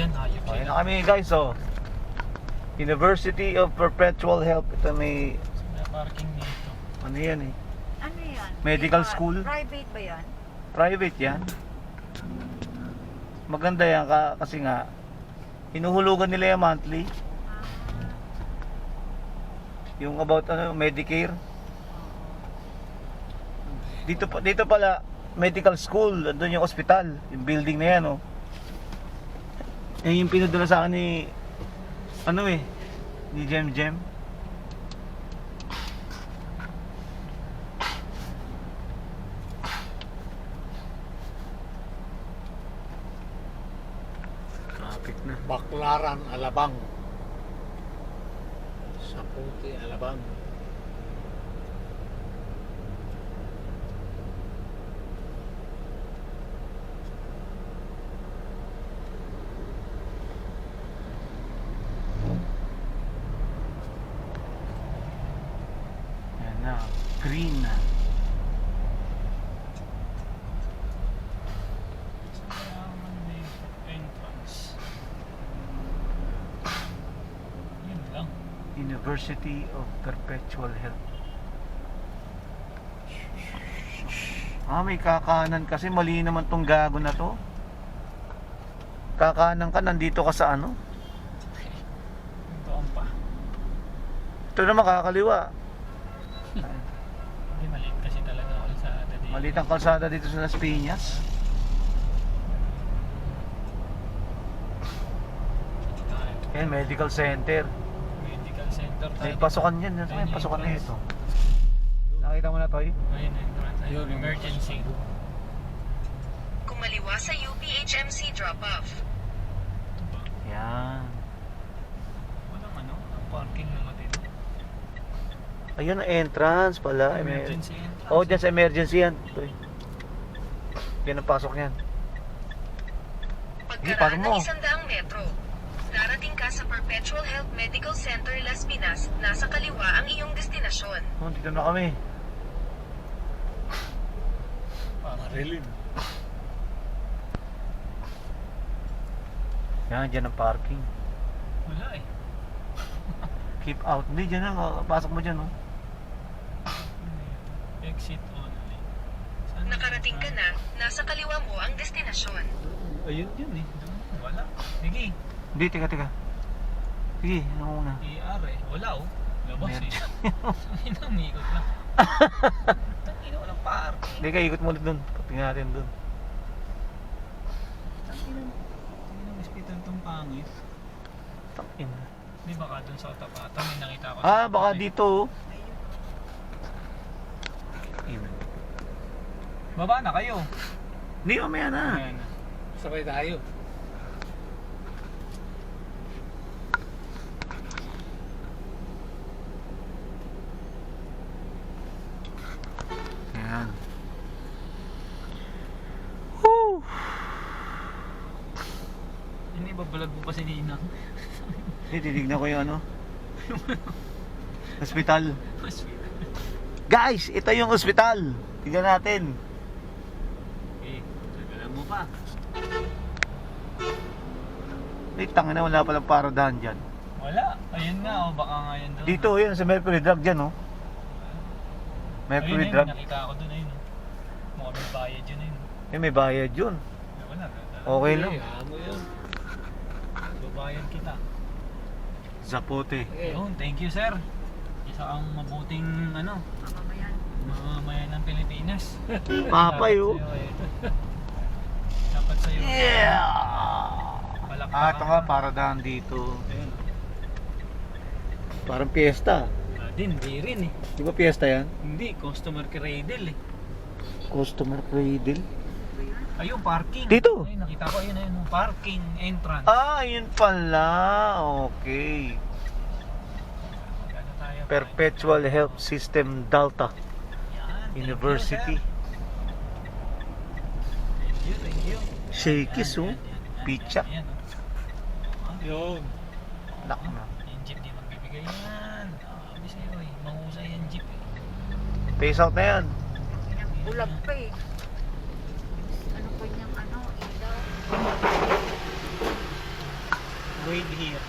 dyan, hayop Okay sila. na kami guys, oh. University of Perpetual Health. Ito may, May parking dito. ano yan eh. Ano yan? Medical school? Private ba yan? Private yan. Maganda yan kasi nga, hinuhulugan nila yung monthly. Yung about ano, Medicare. Dito pala medical school, doon yung hospital, yung building na yan, oh. Yan yung pinadala sa akin ni ni Jem. Traffic na. Baclaran, Alabang. Saputi, Alabang. Yan na, green na. Entrance. Yun lang. University of Perpetual Health. May kakanan kasi, mali naman tong gago na to. Kakanan ka, nandito ka sa ano? Doon pa. Ito naman kakaliwa. Hindi, maliit kasi talaga ako sa dito. Maliit ang kalsada dito sa Las Piñas. Yan, medical center. Medical center tayo. May pasukan yan. May pasukan na ito. Nakita mo na, Toy? Ayun, entrance. Ayun, emergency. Kumaliwa sa UPHMC drop-off. Yan. Walang ano, parking naman dito. Ayun ang entrance pala. Emergency entrance. Oh, dyan sa emergency yan. Toy. Yan ang pasok yan. Hindi, Pagkaraan paano mo? ng 100 metro. Darating ka sa Perpetual Health Medical Center Las Pinas, nasa kaliwa ang iyong destinasyon. Oh, dito na kami. Marilyn. Yan, dyan ang parking. Wala eh. Keep out. Hindi, dyan na. Pasok mo dyan, oh. Exit only. Saan Nakarating ka na, nasa kaliwa mo ang destinasyon. Ayun yun eh. Doon, wala. Sige, Hindi, teka. Sige, ano muna. ER eh. Wala oh. Labas eh. Tangina, umiikot lang. Tangina, walang parking. Hindi ka, ikot mo ulit dun. Patingin natin dun. Tangina, hospital tong pangit. Takin. Di baka dun sa tapatan may nakita ko. Baka dito, oh. Baba na kayo. Hindi, mamaya na. Ayan. Sabay tayo. Ayan. Woo! Hindi ba balag mo pa si Nina? Hindi, titignan ko yung ano. Hospital. Guys, ito yung hospital. Tignan natin. Eh, tagalan mo pa. Tangin na, wala palang paradahan dyan. Wala. Ayun nga oh, baka nga yun doon. Dito, yun, sa Mercury Drug dyan, oh. Mercury Ayun, Drug. nakita ako doon ayun. Mukhang may bayad yun ayun. May bayad yun. Wala. Okay lang. Amo yun. Babayad kita. Zapote. Yun, thank you sir. Isa kang mabuting ano, Mamamayan. mamamayan ng Pilipinas. Papay, oh. Dapat sa'yo. Yeah! Palakpakan. Ito nga, paradahan dito. Ayun. Parang piyesta. Hindi rin eh. Di ba piyesta yan? Hindi, customer cradle eh. Customer cradle. Ayun, parking. Dito? Ayun, nakita ko ayun, ayun. Parking entrance. Yun pala. Okay. Ano tayo? Perpetual Health System Delta Yan, University. Thank you. Shakey's, oh. Yan, yan, Pizza. yan, oh. Yun. Lak na. Yung jeep di magbibigay yan. Sabi sa'yo eh, mahusay yung jeep eh. Face out na yan. Bulag pa eh. Ano pa niyang ano, ilaw. Wait here.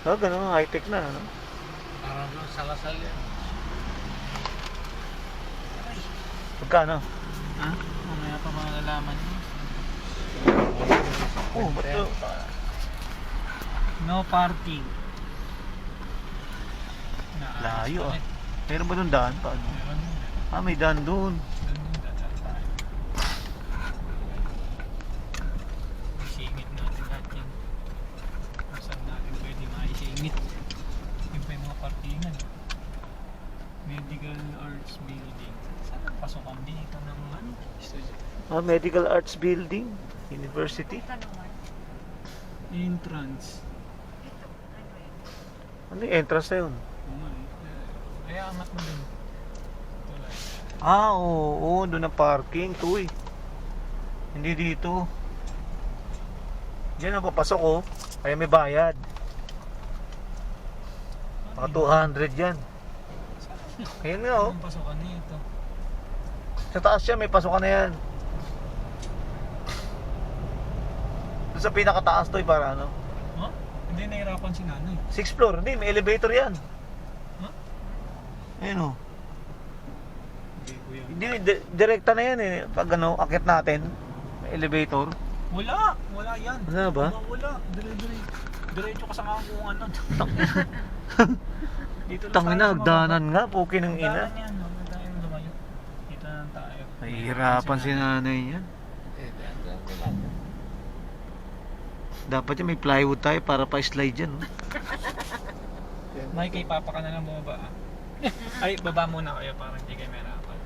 Ganun, high-tech na, ano? Parang doon sa Lasal yan. Pagkano? Ha? Mamaya pa malalaman niyo. Oh, ba't ito? No parking. Layo, ah. Meron ba doon daan? Paano? Meron din. May daan doon. Doon din dadaan tayo. Isingit natin lahat yan. Kung saan natin pwede maisingit. Yung pa yung mga parkingan. Medical Arts Building. Saan ang pasokan dito ng ano? Student. Medical Arts Building, University. Ito naman. Entrance. Ito, ano yun? Ano yung entrance na yun? Kaya angat mo din. Tulay. Oo, doon ang parking, tuy. Hindi dito. Diyan ang papasok, oh. Kaya may bayad. Mga 200 yan. Kaya nga, oh. Ang pasokan nito. Sa taas siya, may pasukan na yan. Doon sa pinakataas, tuy, para ano. Huh? Hindi nahirapan si nanay. 6th floor, hindi, may elevator yan. Huh? Ayun, oh. Hindi ko yan. Hindi, direkta na yan, eh. Pag ano, akit natin, may elevator. Wala yan. Wala ba? Wala. Diretso ka sa mga kung ano. Dito lang Tangina, tayo sa hagdanan mababa. nga, puki ng ina. Hagdanan yan. Huwag na tayong lumayo. Dito na lang tayo. Nahihirapan si nanay yan. Dapat yung may plywood tayo para pa-slide yan. Oh. May kay Papa ka na lang bumaba. Ay, baba muna kayo para hindi kayo mahirapan.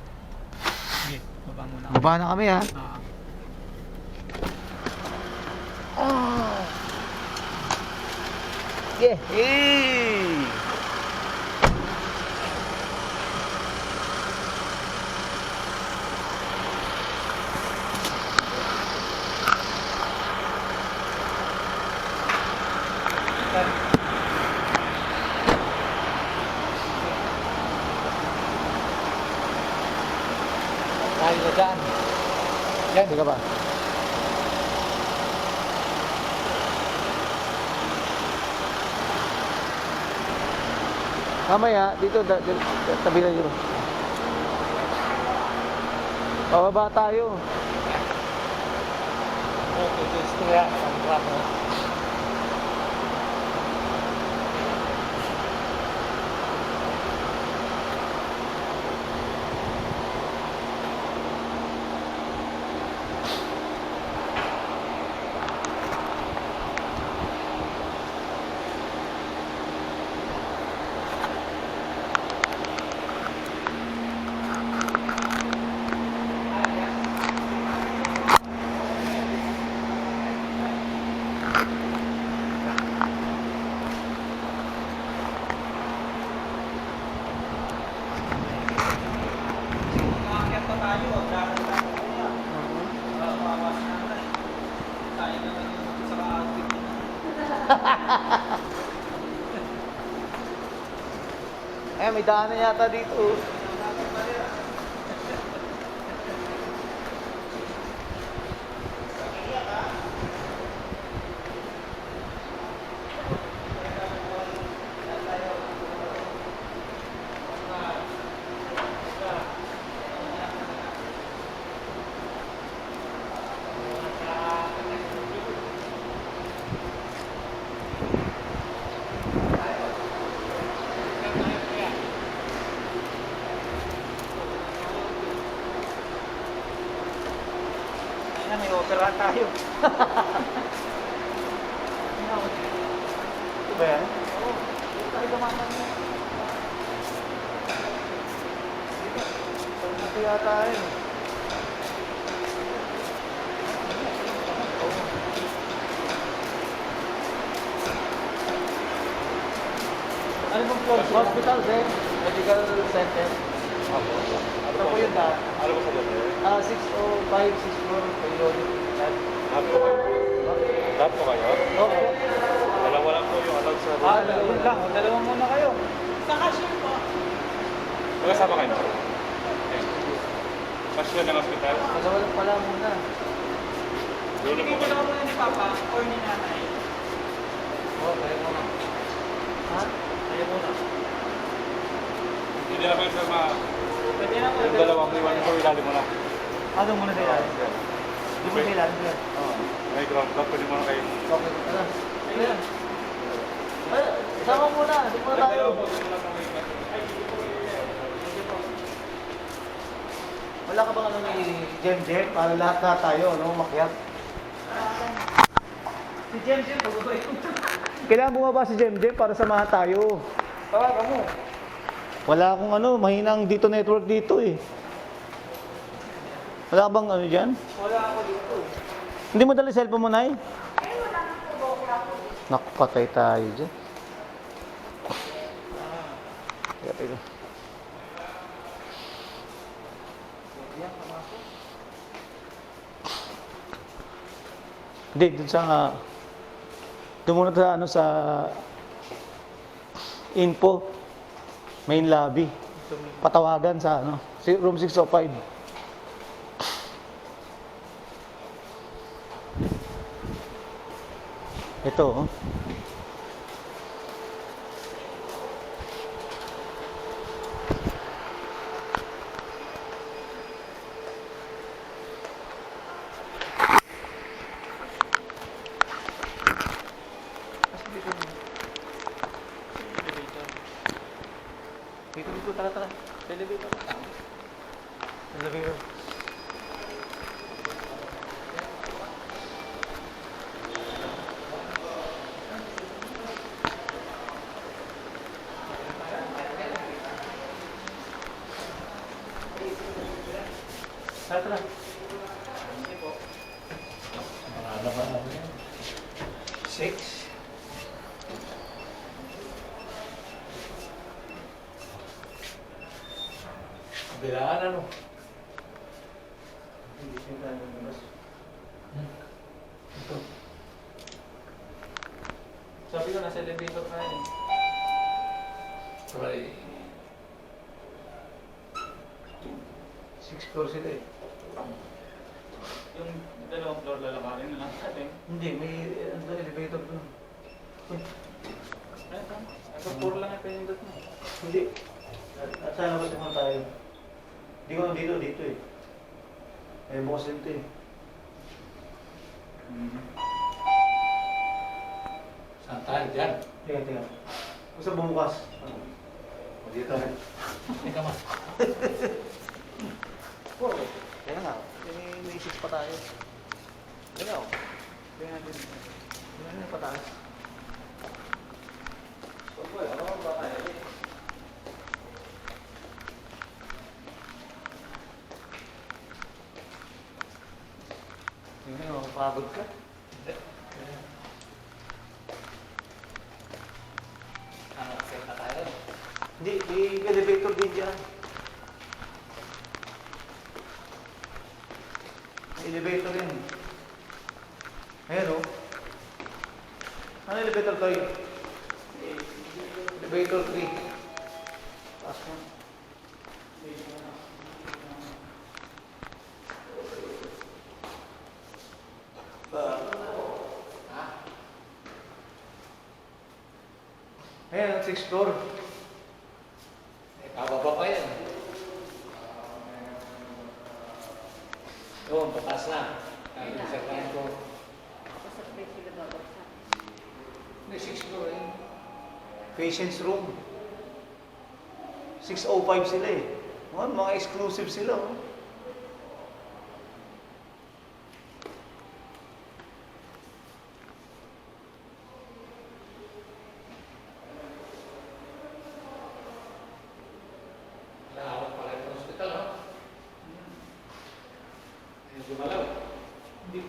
Sige, baba muna kayo. Baba na kami, ha. Yeah. Hey! Tayo na dyan. Yan. Sige ba? Mamaya, dito, tabi na dito. Bababa tayo. Okay, gusto yan. Ang rapo. Kaya pa tayo, dapat tayo kuya. Bawas na tayo. Tayo naman yung sa ka-outfit niya. May daanan yata dito. May opera tayo. Ito ba yan? Oo. Tayo gumamit mo. Ito yata yun. Ano bang floor? Hospital, eh? Medical center. Ito po yun na. Ano ba sa gabi? 605, 64, periodic. Lahat po kayo? Lahat po kayo? Okay. Dalawa lang po yung allowed sa Dalawang lang. Dalawang muna kayo. Sa cashier po. Magkasama kayo? Pasyon ng hospital? Dalawa lang pala muna. Hindi ko lang muna ni Papa or ni Nanay. Oo, kaya mo na. Ha? Kaya mo na. Hindi na kayo sir Pwede na po. yung dalawang iwan ko ilalim mo na. Ah, doon muna sa ilalim. Doon muna sa ilalim, sir. Oo. May ground up, pwede mo na kayo. Okay, tara. Sige na. Ay, sama muna. Doon muna tayo. Wala ka bang ano ni Jem para lahat tayo, no, makyat? Si Jem, pagbaboy. Kailangan bumaba si Jem para samahan tayo. Tawagan mo. Wala akong ano, mahinang dito network dito eh. Wala ka bang ano dyan? Wala ako dito. Hindi mo dala cellphone mo, Nay? Naku, patay tayo dyan. Teka. Hindi, doon muna sa ano sa info main lobby. Patawagan sa ano, room 605. Ito, oh. Dito, tara. Elevator. Elevator. Tara. Six. Bilaan ano? Ito. Sabi ko, nasa elevator na yun. Try. 6 floor sila eh. Yung dalawang floor lalakarin na lang natin. Hindi, may elevator doon. Ito. Ito, puro lang ang pinindot mo. Hindi. At sana labas naman tayo. Hindi ko dito eh. May bukas dito eh. Saan tayo dyan? Tingnan. Gusto bumukas. Dito. Teka ma. Kaya nga, may isip pa tayo. Kaya o. Kaya natin. Kaya natin pataas. Ano ba tayo? Hindi mo, mapagod ka. Ano, set na tayo? Hindi, may elevator din dyan. May elevator yun. Ayan o. Ano elevator to yun? Elevator 3. Taas mo. Ayan, ang 6th floor. Pababa pa yan. Doon, pataas na. Ang isang ko. Sa place sila babagsak. May 6 floor eh. Patient's room. 605 sila eh. Mga exclusive sila. Oh. Nakawag pala yung hospital, no? Ayun, gumalaw. Hindi.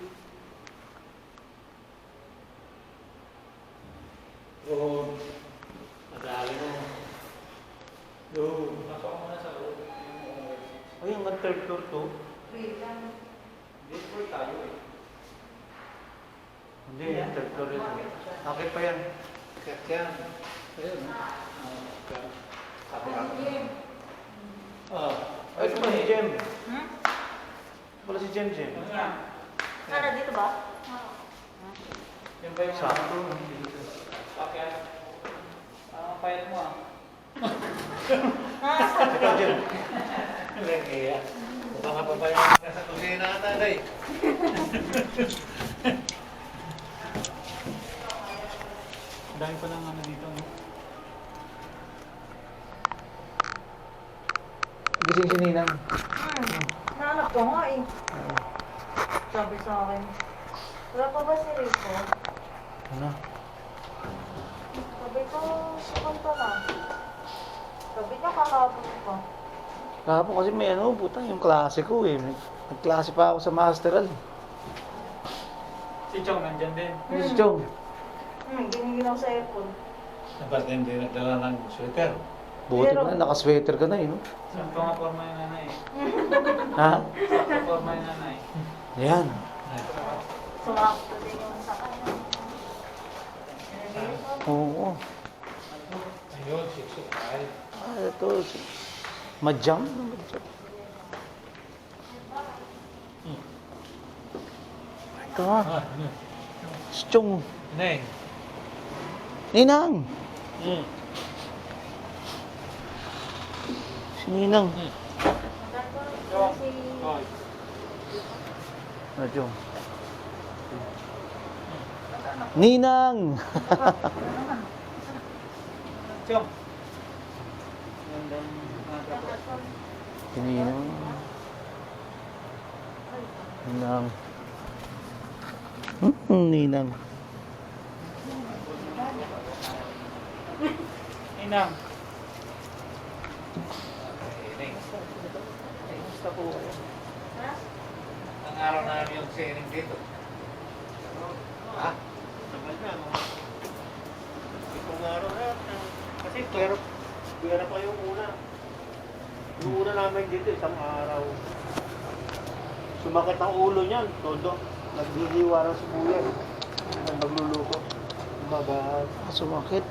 Oo. Madali mo. Pasok mo na sa loob. Ay, yung third floor to. Free lang. This floor tayo eh. Hindi, yung third floor yun. Akit pa yan. Kaya, ayun. Sabi ako. Ay, ito pala si Jem. Hmm? Ito pala si Jem. Sana dito ba? Yung ba yung Saan to? Hindi dito. Sakyan. Payat mo ah. Ikaw dyan. Kaya, mukhang kapabayaan ka sa kusina ata, day. Ang dami pa lang ano dito, no? Gising si Ninang. Nahanap ko nga eh. Sabi sa akin. Wala pa ba si Rico? Ano? Sabi ko, pupunta na. Sabi niya kahapon pa. Kahapon kasi may ano, putang yung klase ko eh. Nagklase pa ako sa masteral. Si Chong nandyan din. Si Chong. Giniginaw sa aircon. Dapat hindi nagdala ng sweater. Buti pa na, nakasweater ka na eh, no? Saan pa nga forma yung nanay? Ha? Saan pa forma yung nanay? Ayan. Sumakto din yung sa kanya. Oo. Ayun, siksik. Ay, Ah, ito. Madyam. Ito nga. ano? Si Chong. Neng. Ninang! Si Ninang. Si... Ano, Chong? Ninang! Chong! Gandang umaga po. Si Ninang. Ninang. Ninang. Inang. Kamusta po kayo? Ang araw na yung sharing dito. Ha? Naman na, no? Itong araw na, kasi pera pa yung una. Yung una namin dito, isang araw. Sumakit ang ulo niyan, todo. Nagliliwa ng sibuyas. Ang magluluto. Umaga. Sumakit.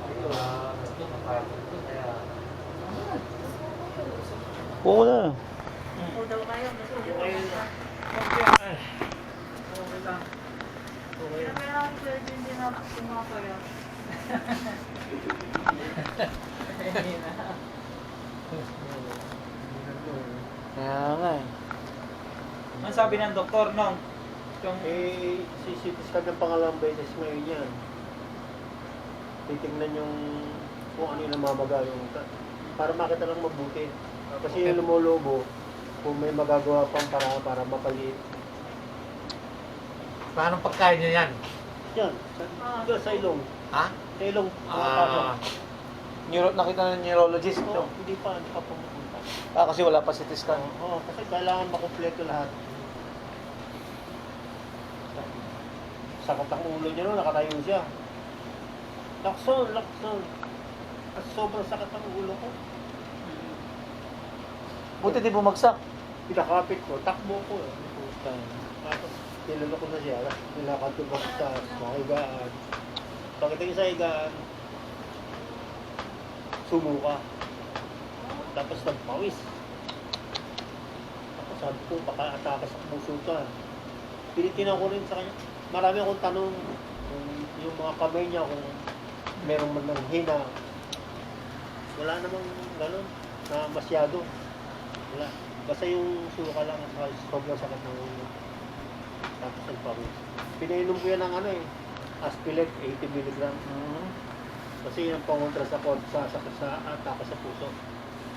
Ayun, ito napagod ko. Kaya, Oo na. O daw kayo, gusto niyo Okay. pumunta. Okay lang. Pero meron akong pwede din na sumakayo. Kaya nga eh. Ano sabi ng doktor nung? Chong, Eh, sisitis ka ng pangalawang beses ngayon yan. Titingnan yung kung ano yung namamaga yung para makita lang mabuti. Kasi yung lumolobo, kung may magagawa pang para mapaliit. paano pagkain niya yan? Yan, sa ilong. Ha? Sa ilong. Ah, Nakita ng neurologist. Oo, hindi pa pumunta. Ah, kasi wala pa CT scan. Oo, kasi kailangan makumpleto lahat. Sakit ang ulo niya no, nakatayo siya. Lakson. At sobrang sakit ang ulo ko. Buti di bumagsak. Pinakapit ko, takbo ko. Tapos, tinulog ko na siya. Nilakad ko pa sa higaan. Pagdating sa higaan, sumuka. Tapos nagpawis. Tapos sabi ko, paka-atake sa puso ka. Pinitin ko rin sa kanya. Marami akong tanong kung yung mga kamay niya, kung meron man ng hina. Wala namang gano'n na masyado. Wala. Basta yung suka lang at sobrang sakit ng ulo. Tapos nagpawis. Pinainom ko yan ng Aspilet, 80 mg. Kasi yung pangontra sa atake sa puso.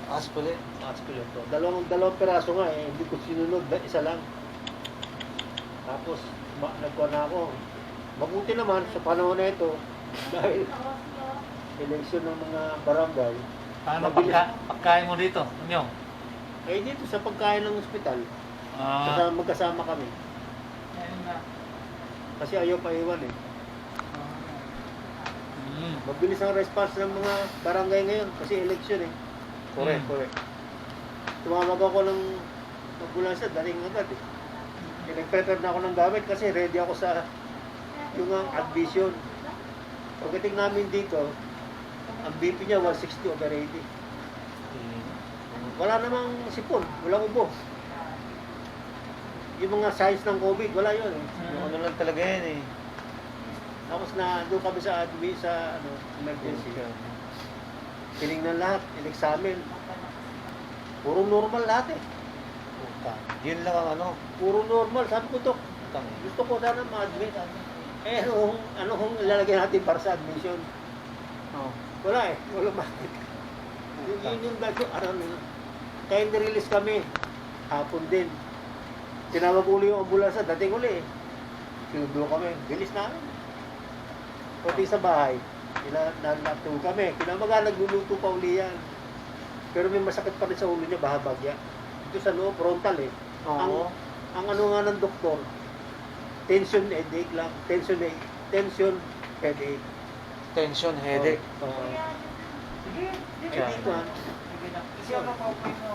Aspirin. Aspilet to. Dalawang peraso nga eh. Hindi ko sinunod. Isa lang. Tapos, nagkuha na ako. Mabuti naman sa panahon na ito, dahil eleksyon ng mga barangay, paano mabilis. pagkain mo dito? Ano? Eh dito sa pagkain ng ospital, Ah, magkasama kami. ayun na. Kasi ayaw pa iwan eh. Mabilis ang response ng mga barangay ngayon kasi eleksyon eh. Correct. Tumawag ako ng ambulansya, dating agad eh. Nag-prepare na ako ng gamit kasi ready ako sa yung admission. Pagdating namin dito, ang BP niya 160/80. Wala namang sipon, walang ubo. Yung mga signs ng COVID, wala yun eh. Yung ano lang talaga yan eh. Tapos na doon kami sa admin sa ano, emergency. Tinignan lahat, in-examine. Puro normal lahat eh. Puta. Yun lang ang ano. Puro normal. Sabi ko, Dok, gusto ko sana ma-admit. Eh, anong ilalagay natin para sa admission? Oh. Wala eh. Wala bakit. Yun yung dahil araw nila. Kaya nirelease kami. Hapon din. Tinawag uli yung ambulansya. Dating uli eh. Sinubulo kami. Bilis namin. Pati sa bahay. Nanato kami. Kinamaga nagluluto pa uli yan. Pero may masakit pa rin sa ulo niya. Bahabagya. Ito sa loob, frontal eh. Oo. Ang ano nga ng doktor, tension headache lang. Tension headache. Tension, headache. Sige, Kaya- Hindi ko ha. Siya ka pa mo.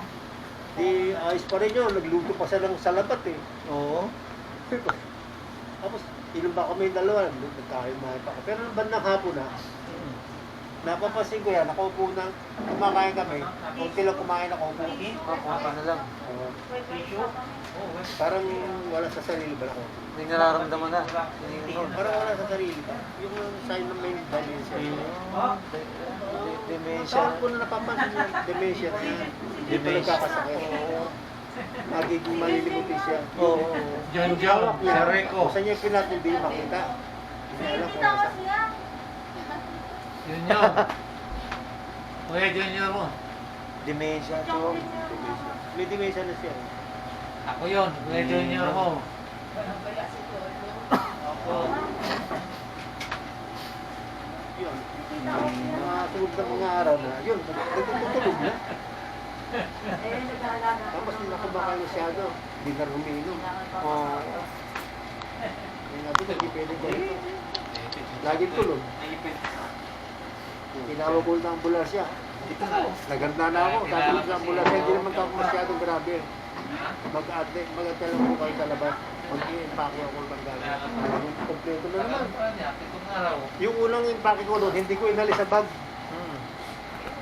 Di ayos pa rin yun. Nagluto pa siya ng salabat eh. Oo. Tapos, inom ba kami dalawa? Nagkahimahin pa ako. Pero nung bandang hapon na, napapansin ko yan, nakaupo na, kumakain kami. Kung sila kumain, nakaupo. Makuha na lang. Parang wala sa sarili ba ako? Hindi nararamdaman na. Parang wala sa sarili ba? Yung sign ng may dementia. Dementia. Saan ko na napapansin yung dementia na yan? Hindi pa nagkakasakit. Nagiging malilimutin siya. Oo. John Yung John, hawak niya, Sir Rico. kung saan niya kinat, hindi makita. Hindi alam kung nasa. Junior. Kuya Junior mo. Dementia, chong. May dementia na siya. Ako yun, Kuya Junior mo. Ako. Yun. Mga tulog ng mga araw na, yun, nagtutulog na. Tapos nung nakabakay masyado, hindi na ruminom. Oo. Yung natin, hindi pwede ganito. Laging tulog. Tinawag ko ng ambulansya. Naganda na ako. Sabi ko sa ambulansya, hindi naman ako masyadong grabe. Mag-atel ako kayo sa labas. Mag-i-impake ako ng gano'n. Kompleto na naman. Itong araw. Yung unang impake ko doon, hindi ko inalis sa bag.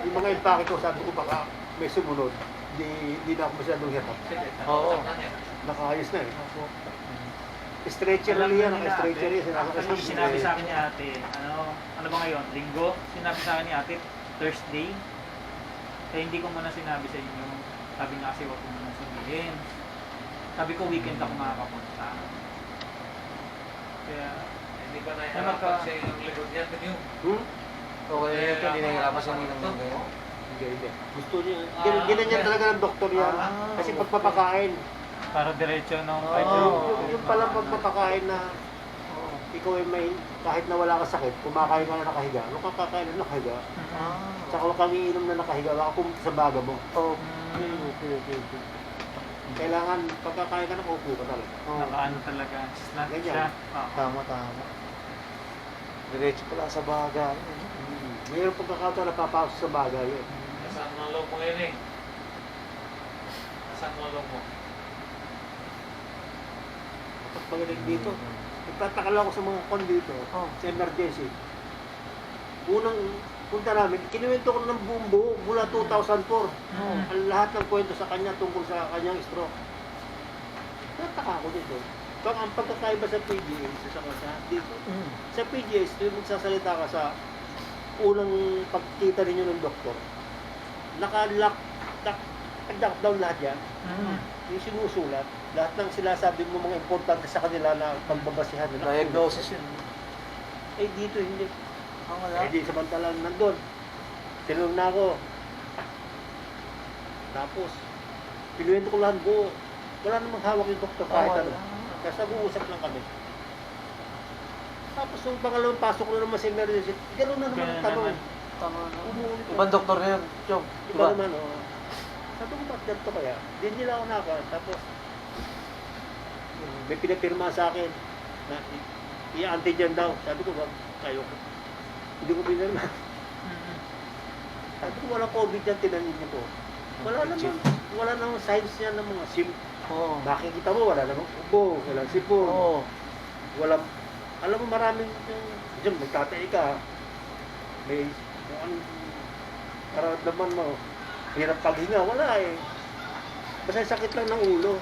Yung mga impake ko, sabi ko baka may sumunod. Hindi na ako masyadong hirap. Oo. Nakaayos na eh. Stretcher lang yan, naka-stretcher yan. Kasi sinabi sa akin ni ate, ano ba ngayon? Linggo? Sinabi sa akin ni ate, Thursday. Kaya hindi ko muna sinabi sa inyo. Sabi niya kasi huwag ko muna sabihin. Sabi ko weekend ako makakapunta. Kaya, Hindi ba nahihirapan siya yung likod niya? Okay, ito, hindi nahihirapan siya ng ganyan. Hindi. Gusto niya. Ginanyan talaga ng doktor yan. Kasi pagpapakain. para diretso no? Yung palang pagpapakain na ikaw ay may, kahit na wala ka sakit, kumakain ka na nakahiga. Ano ka kakain na nakahiga? Saka huwag kami inom na nakahiga. Baka pumunta sa baga mo. Okay. Kailangan pagkakain ka na upo ka talaga. Nakaano talaga. Snap Ganyan. siya. Tama. Diretso pala sa baga. Mayroon pagkakataon na papasok sa baga yun. Nasaan mo loob mo yun eh? Nasaan mo loob mo? Tapos pagaling dito. Nagtatakal ako sa mga kon dito. Sa emergency. Unang punta namin, kinuwento ko ng buong buo mula 2004. Ang lahat ng kwento sa kanya tungkol sa kanyang stroke. Nataka ako dito. Ang pagkakaiba sa PGA, sa dito. Sa PGA, yung magsasalita ka sa unang pagkita ninyo ng doktor, naka-lock down lahat yan. Yung sinusulat, lahat ng sinasabi mo mga importante sa kanila na pagbabasihan nila. Diagnosis yun. Eh dito hindi. Wala. Eh di samantalang nandun. Tinulong na ako. Tapos, pinuwento ko lahat buo. Wala namang hawak yung doktor kahit ano. Kasi nag-uusap lang kami. Tapos yung pangalawang pasok ko na naman sa emergency, gano'n na naman ang tanong. Tama na. Umuulit na. Ibang doktor na yun, Chong. Iba naman, oh. Sabi ko, ba't ganito kaya? Di nila ako naka. Tapos, may pinapirma sa akin na i-antigen daw. Sabi ko, wag, kayo ko. Hindi ko pinirma. Sabi ko, walang COVID yan, tinanin niyo ko. Wala namang signs yan ng mga Oo. makikita mo, wala namang ubo, walang sipon. Oo. Walang, alam mo maraming diyan magtatay ka. May kung anong nararamdaman mo. Hirap paghinga, wala eh. Basta sakit lang ng ulo.